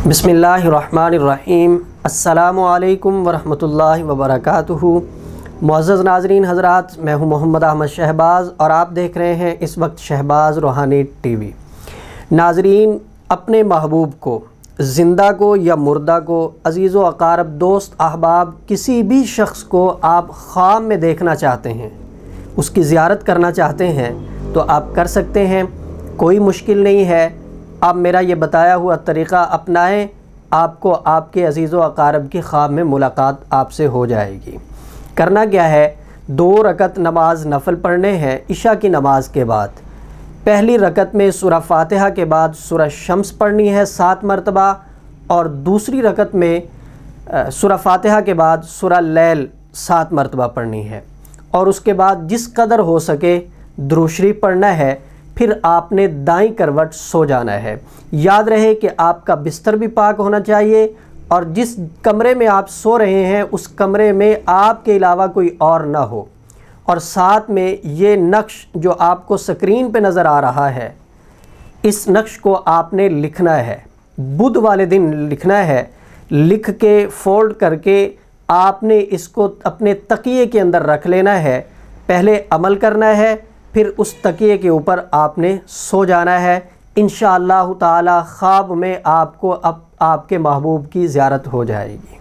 بسم اللہ الرحمن الرحیم۔ السلام علیکم ورحمۃ اللہ وبرکاتہ۔ معزز ناظرین حضرات، میں ہوں محمد احمد شہباز اور آپ دیکھ رہے ہیں اس وقت شہباز روحانی ٹی وی۔ ناظرین، اپنے محبوب کو، زندہ کو یا مردہ کو، عزیز و اقارب، دوست احباب، کسی بھی شخص کو آپ خواب میں دیکھنا چاہتے ہیں، اس کی زیارت کرنا چاہتے ہیں تو آپ کر سکتے ہیں، کوئی مشکل نہیں ہے۔ آپ میرا یہ بتایا ہوا طریقہ اپنائیں، آپ کو آپ کے عزیز و اقارب کی خواب میں ملاقات آپ سے ہو جائے گی۔ کرنا کیا ہے، 2 رکعت نماز نفل پڑھنے ہیں عشاء کی نماز کے بعد۔ پہلی رکعت میں سورہ فاتحہ کے بعد سورہ شمس پڑھنی ہے 7 مرتبہ، اور دوسری رکعت میں سورہ فاتحہ کے بعد سورہ لیل 7 مرتبہ پڑھنی ہے، اور اس کے بعد جس قدر ہو سکے درود شریف پڑھنا ہے۔ پھر آپ نے دائیں کروٹ سو جانا ہے۔ یاد رہے کہ آپ کا بستر بھی پاک ہونا چاہیے، اور جس کمرے میں آپ سو رہے ہیں اس کمرے میں آپ کے علاوہ کوئی اور نہ ہو، اور ساتھ میں یہ نقش جو آپ کو سکرین پہ نظر آ رہا ہے، اس نقش کو آپ نے لکھنا ہے، بدھ والے دن لکھنا ہے۔ لکھ کے فولڈ کر کے آپ نے اس کو اپنے تکیے کے اندر رکھ لینا ہے۔ پہلے عمل کرنا ہے، پھر اس تکیے کے اوپر آپ نے سو جانا ہے۔ انشاءاللہ تعالی خواب میں آپ کو آپ کے محبوب کی زیارت ہو جائے گی۔